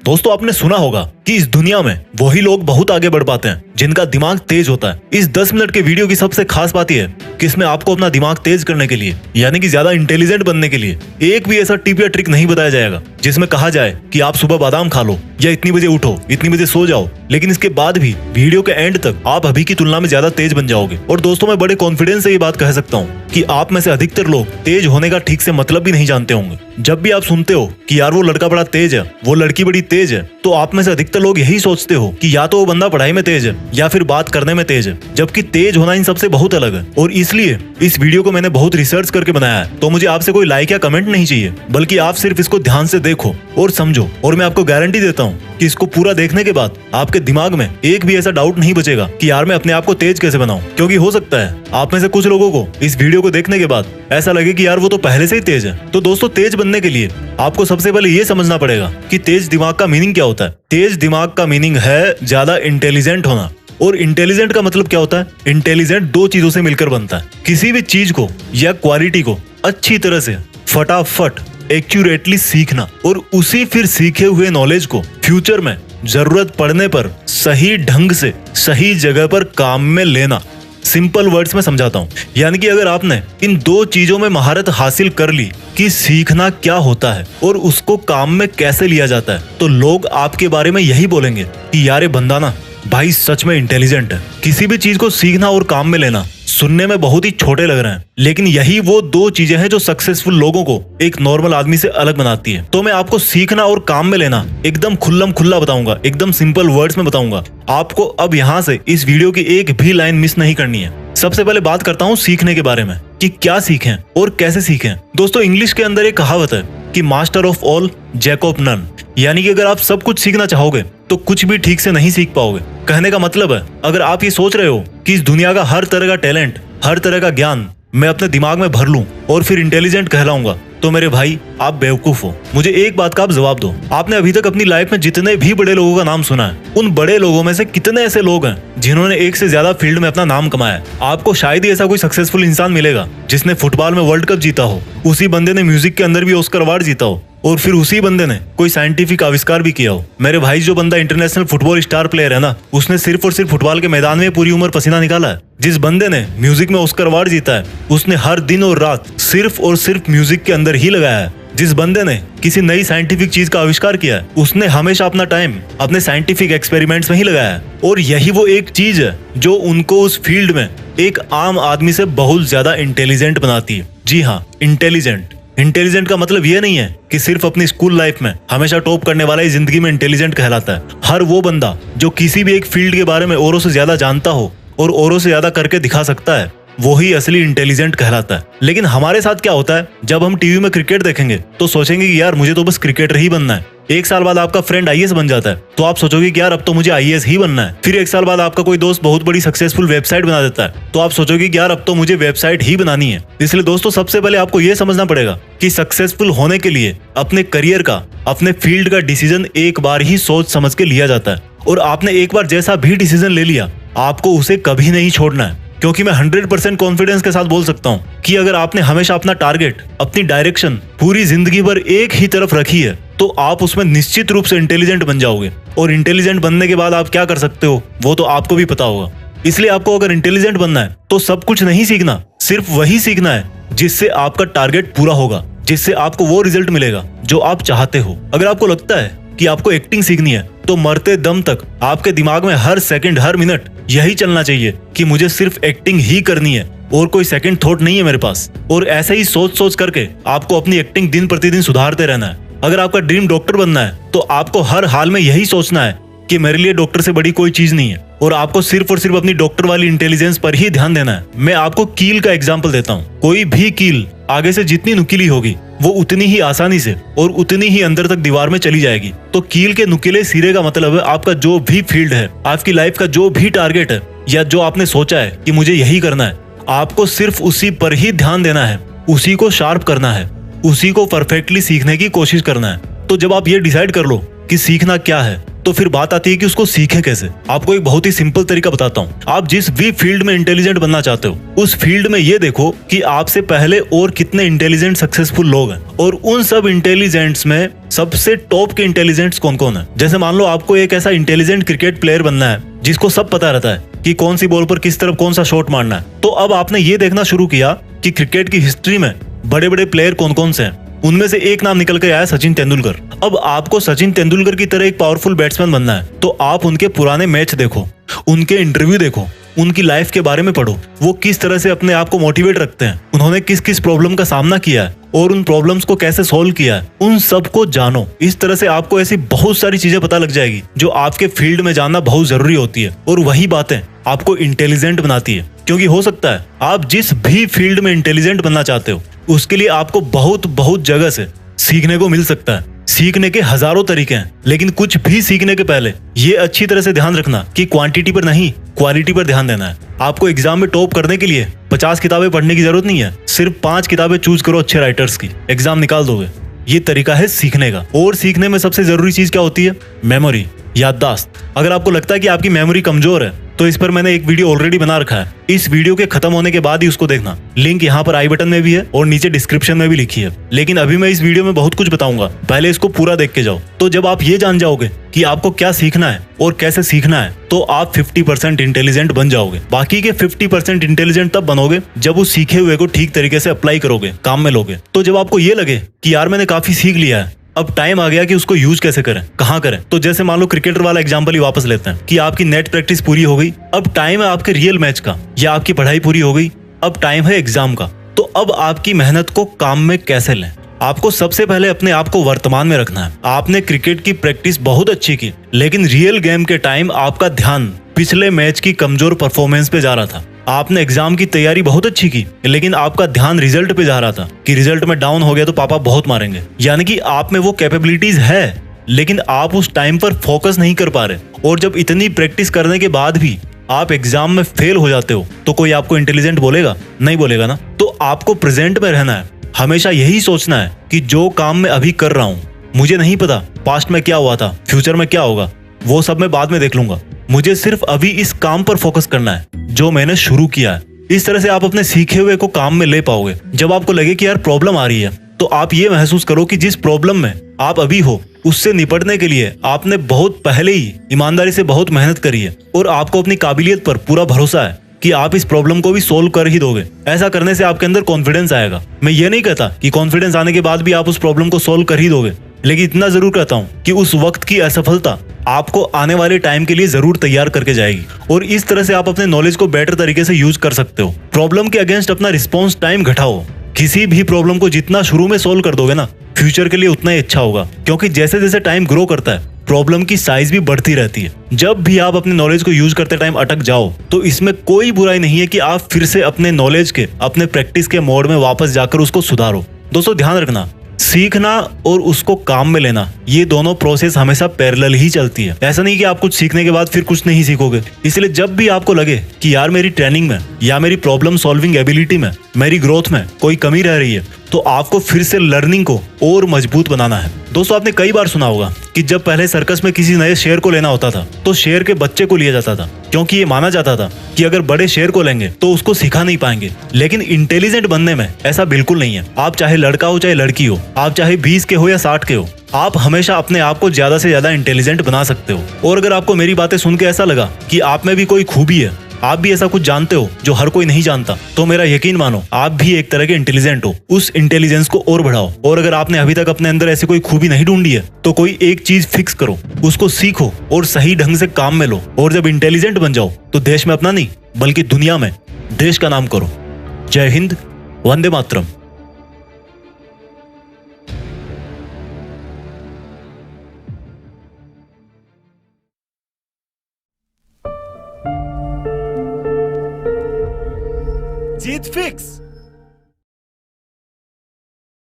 दोस्तों आपने सुना होगा कि इस दुनिया में वही लोग बहुत आगे बढ़ पाते हैं जिनका दिमाग तेज होता है। इस 10 मिनट के वीडियो की सबसे खास बात यह है कि इसमें आपको अपना दिमाग तेज करने के लिए यानी कि ज्यादा इंटेलिजेंट बनने के लिए एक भी ऐसा टिप या ट्रिक नहीं बताया जाएगा जिसमें कहा जाए कि आप सुबह बादाम खा लो या इतनी बजे उठो, इतनी बजे सो जाओ। लेकिन इसके बाद भी वीडियो के एंड तक आप अभी की तुलना में ज्यादा तेज बन जाओगे। और दोस्तों मैं बड़े कॉन्फिडेंस से ये बात कह सकता हूँ कि आप में से अधिकतर लोग तेज होने का ठीक से मतलब भी नहीं जानते होंगे। जब भी आप सुनते हो कि यार वो लड़का बड़ा तेज है, वो लड़की बड़ी तेज है, तो आप में से अधिकतर लोग यही सोचते हो कि या तो वो बंदा पढ़ाई में तेज है या फिर बात करने में तेज है, जबकि तेज होना इन सबसे बहुत अलग है। और इसलिए इस वीडियो को मैंने बहुत रिसर्च करके बनाया है। तो मुझे आपसे कोई लाइक या कमेंट नहीं चाहिए, बल्कि आप सिर्फ इसको ध्यान से देखो और समझो। और मैं आपको गारंटी देता हूँ कि इसको पूरा देखने के बाद आपके दिमाग में एक भी ऐसा डाउट नहीं बचेगा कि यार मैं अपने आप को तेज कैसे बनाऊं। क्योंकि हो सकता है आप में से कुछ लोगों को इस वीडियो को देखने के बाद ऐसा लगे कि यार वो तो पहले से ही तेज है। तो दोस्तों तेज बनने के लिए आपको सबसे पहले ये समझना पड़ेगा कि तेज दिमाग का मीनिंग क्या होता है। तेज दिमाग का मीनिंग है ज्यादा इंटेलिजेंट होना। और इंटेलिजेंट का मतलब क्या होता है? इंटेलिजेंट दो चीजों से मिलकर बनता है। किसी भी चीज को या क्वालिटी को अच्छी तरह से फटाफट एक्यूरेटली सीखना और उसी फिर सीखे हुए नॉलेज को फ्यूचर में जरूरत पड़ने पर सही ढंग से सही जगह पर काम में लेना। सिंपल वर्ड्स में समझाता हूँ, यानी कि अगर आपने इन दो चीजों में महारत हासिल कर ली कि सीखना क्या होता है और उसको काम में कैसे लिया जाता है, तो लोग आपके बारे में यही बोलेंगे कि यार ये बंदा ना भाई सच में इंटेलिजेंट है। किसी भी चीज को सीखना और काम में लेना सुनने में बहुत ही छोटे लग रहे हैं, लेकिन यही वो दो चीजें हैं जो सक्सेसफुल लोगों को एक नॉर्मल आदमी से अलग बनाती है। तो मैं आपको सीखना और काम में लेना एकदम खुल्लम खुल्ला बताऊंगा, एकदम सिंपल वर्ड्स में बताऊंगा। आपको अब यहाँ से इस वीडियो की एक भी लाइन मिस नहीं करनी है। सबसे पहले बात करता हूँ सीखने के बारे में कि क्या सीखें और कैसे सीखें। दोस्तों इंग्लिश के अंदर एक कहावत है कि master of all jack of none, यानी कि अगर आप सब कुछ सीखना चाहोगे तो कुछ भी ठीक से नहीं सीख पाओगे। कहने का मतलब है अगर आप ये सोच रहे हो कि इस दुनिया का हर तरह का टैलेंट, हर तरह का ज्ञान मैं अपने दिमाग में भर लूं और फिर इंटेलिजेंट कहलाऊंगा, तो मेरे भाई आप बेवकूफ हो। मुझे एक बात का आप जवाब दो, आपने अभी तक अपनी लाइफ में जितने भी बड़े लोगों का नाम सुना है, उन बड़े लोगों में से कितने ऐसे लोग हैं जिन्होंने एक से ज्यादा फील्ड में अपना नाम कमाया है? आपको शायद ही ऐसा कोई सक्सेसफुल इंसान मिलेगा जिसने फुटबॉल में वर्ल्ड कप जीता हो, उसी बंदे ने म्यूजिक के अंदर भी ऑस्कर अवार्ड जीता हो, और फिर उसी बंदे ने कोई साइंटिफिक आविष्कार भी किया हो। मेरे भाई जो बंदा इंटरनेशनल फुटबॉल स्टार प्लेयर है ना, उसने सिर्फ और सिर्फ फुटबॉल के मैदान में पूरी उम्र पसीना निकाला है। जिस बंदे ने म्यूजिक में ऑस्कर अवार्ड जीता है, उसने हर दिन और रात सिर्फ और सिर्फ म्यूजिक के अंदर ही लगाया है। जिस बंदे ने किसी नई साइंटिफिक चीज का आविष्कार किया है, उसने हमेशा अपना टाइम अपने साइंटिफिक एक्सपेरिमेंट्स में ही लगाया है। और यही वो एक चीज है जो उनको उस फील्ड में एक आम आदमी से बहुत ज्यादा इंटेलिजेंट बनाती है। जी हाँ, इंटेलिजेंट। इंटेलिजेंट का मतलब ये नहीं है कि सिर्फ अपनी स्कूल लाइफ में हमेशा टॉप करने वाला ही जिंदगी में इंटेलिजेंट कहलाता है। हर वो बंदा जो किसी भी एक फील्ड के बारे में औरों से ज्यादा जानता हो और औरों से ज्यादा करके दिखा सकता है, वो ही असली इंटेलिजेंट कहलाता है। लेकिन हमारे साथ क्या होता है, जब हम टीवी में क्रिकेट देखेंगे तो सोचेंगे कि यार मुझे तो बस क्रिकेटर ही बनना है। एक साल बाद आपका फ्रेंड आईएएस बन जाता है तो आप सोचोगे कि यार अब तो मुझे आईएएस ही बनना है। फिर एक साल बाद आपका कोई दोस्त बहुत बड़ी सक्सेसफुल वेबसाइट बना देता है तो आप सोचोगे कि यार अब तो मुझे वेबसाइट ही बनानी है। इसलिए दोस्तों सबसे पहले आपको यह समझना पड़ेगा कि सक्सेसफुल होने के लिए अपने करियर का, अपने फील्ड का डिसीजन एक बार ही सोच समझ के लिया जाता है। और आपने एक बार जैसा भी डिसीजन ले लिया, आपको उसे कभी नहीं छोड़ना है। क्योंकि मैं 100% कॉन्फिडेंस के साथ बोल सकता हूँ कि अगर आपने हमेशा अपना टारगेट, अपनी डायरेक्शन पूरी जिंदगी भर एक ही तरफ रखी है, तो आप उसमें निश्चित रूप से इंटेलिजेंट बन जाओगे। और इंटेलिजेंट बनने के बाद आप क्या कर सकते हो वो तो आपको भी पता होगा। इसलिए आपको अगर इंटेलिजेंट बनना है तो सब कुछ नहीं सीखना, सिर्फ वही सीखना है जिससे आपका टारगेट पूरा होगा, जिससे आपको वो रिजल्ट मिलेगा जो आप चाहते हो। अगर आपको लगता है कि आपको एक्टिंग सीखनी है तो मरते दम तक आपके दिमाग में हर सेकंड, हर मिनट यही चलना चाहिए कि मुझे सिर्फ एक्टिंग ही करनी है और कोई सेकंड थॉट नहीं है मेरे पास। और ऐसे ही सोच सोच करके आपको अपनी एक्टिंग दिन प्रतिदिन सुधारते रहना है। अगर आपका ड्रीम डॉक्टर बनना है तो आपको हर हाल में यही सोचना है कि मेरे लिए डॉक्टर से बड़ी कोई चीज नहीं है, और आपको सिर्फ और सिर्फ अपनी डॉक्टर वाली इंटेलिजेंस पर ही ध्यान देना है। मैं आपको कील का एग्जांपल देता हूँ। कोई भी कील आगे से जितनी नुकीली होगी वो उतनी ही आसानी से और उतनी ही अंदर तक दीवार में चली जाएगी। तो कील के नुकीले सिरे का मतलब है आपका जो भी फील्ड है, आपकी लाइफ का जो भी टारगेट है, या जो आपने सोचा है कि मुझे यही करना है, आपको सिर्फ उसी पर ही ध्यान देना है, उसी को शार्प करना है, उसी को परफेक्टली सीखने की कोशिश करना है। तो जब आप ये डिसाइड कर लो कि सीखना क्या है, तो फिर बात आती है कि उसको सीखें कैसे। आपको एक बहुत ही सिंपल तरीका बताता हूँ। आप जिस भी फील्ड में इंटेलिजेंट बनना चाहते हो, उस फील्ड में ये देखो कि आपसे पहले और कितने इंटेलिजेंट सक्सेसफुल लोग हैं, और उन सब इंटेलिजेंट्स में सबसे टॉप के इंटेलिजेंट्स कौन कौन है। जैसे मान लो आपको एक ऐसा इंटेलिजेंट क्रिकेट प्लेयर बनना है जिसको सब पता रहता है कि कौन सी बॉल पर किस तरफ कौन सा शॉट मारना है, तो अब आपने ये देखना शुरू किया कि क्रिकेट की हिस्ट्री में बड़े बड़े प्लेयर कौन कौन से हैं। उनमें से एक नाम निकल के आया सचिन तेंदुलकर। अब आपको सचिन तेंदुलकर की तरह एक पावरफुल बैट्समैन बनना है, तो आप उनके पुराने मैच देखो, उनके इंटरव्यू देखो, उनकी लाइफ के बारे में पढ़ो, वो किस तरह से अपने आप को मोटिवेट रखते हैं, उन्होंने किस किस प्रॉब्लम का सामना किया है और उन प्रॉब्लम्स को कैसे सॉल्व किया है, उन सब को जानो। इस तरह से आपको ऐसी बहुत सारी चीजें पता लग जाएगी जो आपके फील्ड में जानना बहुत जरूरी होती है, और वही बातें आपको इंटेलिजेंट बनाती है। क्योंकि हो सकता है आप जिस भी फील्ड में इंटेलिजेंट बनना चाहते हो, उसके लिए आपको बहुत जगह से सीखने को मिल सकता है। सीखने के हजारों तरीके हैं, लेकिन कुछ भी सीखने के पहले ये अच्छी तरह से ध्यान रखना कि क्वांटिटी पर नहीं, क्वालिटी पर ध्यान देना है। आपको एग्जाम में टॉप करने के लिए 50 किताबें पढ़ने की जरूरत नहीं है, सिर्फ 5 किताबें चूज करो अच्छे राइटर्स की, एग्जाम निकाल दोगे। ये तरीका है सीखने का। और सीखने में सबसे जरूरी चीज क्या होती है? मेमोरी, याददाश्त। अगर आपको लगता है कि आपकी मेमोरी कमजोर है, तो इस पर मैंने एक वीडियो ऑलरेडी बना रखा है, इस वीडियो के खत्म होने के बाद ही उसको देखना। लिंक यहाँ पर आई बटन में भी है और नीचे डिस्क्रिप्शन में भी लिखी है। लेकिन अभी मैं इस वीडियो में बहुत कुछ बताऊंगा, पहले इसको पूरा देख के जाओ। तो जब आप ये जान जाओगे कि आपको क्या सीखना है और कैसे सीखना है, तो आप 50% इंटेलिजेंट बन जाओगे। बाकी के 50% इंटेलिजेंट तब बनोगे जब उस सीखे हुए को ठीक तरीके से अप्लाई करोगे, काम में लोगे। तो जब आपको ये लगे कि यार मैंने काफी सीख लिया है, अब टाइम आ गया कि उसको यूज कैसे करें, कहाँ करें, तो जैसे मान लो क्रिकेटर वाला एग्जांपल ही वापस लेते हैं कि आपकी नेट प्रैक्टिस पूरी हो गई, अब टाइम है आपके रियल मैच का, या आपकी पढ़ाई पूरी हो गई, अब टाइम है एग्जाम का। तो अब आपकी मेहनत को काम में कैसे लें? आपको सबसे पहले अपने आप को वर्तमान में रखना है। आपने क्रिकेट की प्रैक्टिस बहुत अच्छी की, लेकिन रियल गेम के टाइम आपका ध्यान पिछले मैच की कमजोर परफॉर्मेंस पे जा रहा था। आपने एग्जाम की तैयारी बहुत अच्छी की, लेकिन आपका ध्यान रिजल्ट पे जा रहा था कि रिजल्ट में डाउन हो गया तो पापा बहुत मारेंगे। यानी कि आप में वो कैपेबिलिटीज है, लेकिन आप उस टाइम पर फोकस नहीं कर पा रहे। और जब इतनी प्रैक्टिस करने के बाद भी आप एग्जाम में फेल हो जाते हो, तो कोई आपको इंटेलिजेंट बोलेगा? नहीं बोलेगा ना। तो आपको प्रेजेंट में रहना है, हमेशा यही सोचना है कि जो काम मैं अभी कर रहा हूँ, मुझे नहीं पता पास्ट में क्या हुआ था, फ्यूचर में क्या होगा, वो सब मैं बाद में देख लूंगा। मुझे सिर्फ अभी इस काम पर फोकस करना है जो मैंने शुरू किया है। इस तरह से आप अपने सीखे हुए को काम में ले पाओगे। जब आपको लगे कि यार प्रॉब्लम आ रही है, तो आप ये महसूस करो कि जिस प्रॉब्लम में आप अभी हो, उससे निपटने के लिए आपने बहुत पहले ही ईमानदारी से बहुत मेहनत करी है, और आपको अपनी काबिलियत पर पूरा भरोसा है कि आप इस प्रॉब्लम को भी सोल्व कर ही दोगे। ऐसा करने से आपके अंदर कॉन्फिडेंस आएगा। मैं ये नहीं कहता कि कॉन्फिडेंस आने के बाद भी आप उस प्रॉब्लम को सोल्व कर ही दोगे, लेकिन इतना जरूर कहता हूँ कि उस वक्त की असफलता आपको आने वाले टाइम के लिए जरूर तैयार करके जाएगी। और इस तरह से आप अपने नॉलेज को बेटर तरीके से यूज कर सकते हो। प्रॉब्लम के अगेंस्ट अपना रिस्पॉन्स टाइम घटाओ। किसी भी प्रॉब्लम को जितना शुरू में सोल्व कर दोगे ना, फ्यूचर के लिए उतना ही अच्छा होगा। क्योंकि जैसे जैसे टाइम ग्रो करता है, प्रॉब्लम की साइज भी बढ़ती रहती है। जब भी आप अपने नॉलेज को यूज करते टाइम अटक जाओ, तो इसमें कोई बुराई नहीं है कि आप फिर से अपने नॉलेज के, अपने प्रैक्टिस के मोड में वापस जाकर उसको सुधारो। दोस्तों ध्यान रखना, सीखना और उसको काम में लेना, ये दोनों प्रोसेस हमेशा पैरेलल ही चलती है। ऐसा नहीं कि आप कुछ सीखने के बाद फिर कुछ नहीं सीखोगे। इसलिए जब भी आपको लगे कि यार मेरी ट्रेनिंग में या मेरी प्रॉब्लम सॉल्विंग एबिलिटी में, मेरी ग्रोथ में कोई कमी रह रही है, तो आपको फिर से लर्निंग को और मजबूत बनाना है। दोस्तों आपने कई बार सुना होगा कि जब पहले सर्कस में किसी नए शेर को लेना होता था, तो शेर के बच्चे को लिया जाता था, क्योंकि ये माना जाता था कि अगर बड़े शेर को लेंगे तो उसको सिखा नहीं पाएंगे। लेकिन इंटेलिजेंट बनने में ऐसा बिल्कुल नहीं है। आप चाहे लड़का हो चाहे लड़की हो, आप चाहे 20 के हो या 60 के हो, आप हमेशा अपने आप को ज्यादा से ज्यादा इंटेलिजेंट बना सकते हो। और अगर आपको मेरी बातें सुन के ऐसा लगा कि आप में भी कोई खूबी है, आप भी ऐसा कुछ जानते हो जो हर कोई नहीं जानता, तो मेरा यकीन मानो आप भी एक तरह के इंटेलिजेंट हो। उस इंटेलिजेंस को और बढ़ाओ। और अगर आपने अभी तक अपने अंदर ऐसी कोई खूबी नहीं ढूंढी है, तो कोई एक चीज फिक्स करो, उसको सीखो और सही ढंग से काम में लो। और जब इंटेलिजेंट बन जाओ, तो देश में अपना नहीं बल्कि दुनिया में देश का नाम करो। जय हिंद, वंदे मातरम। जीत फिक्स।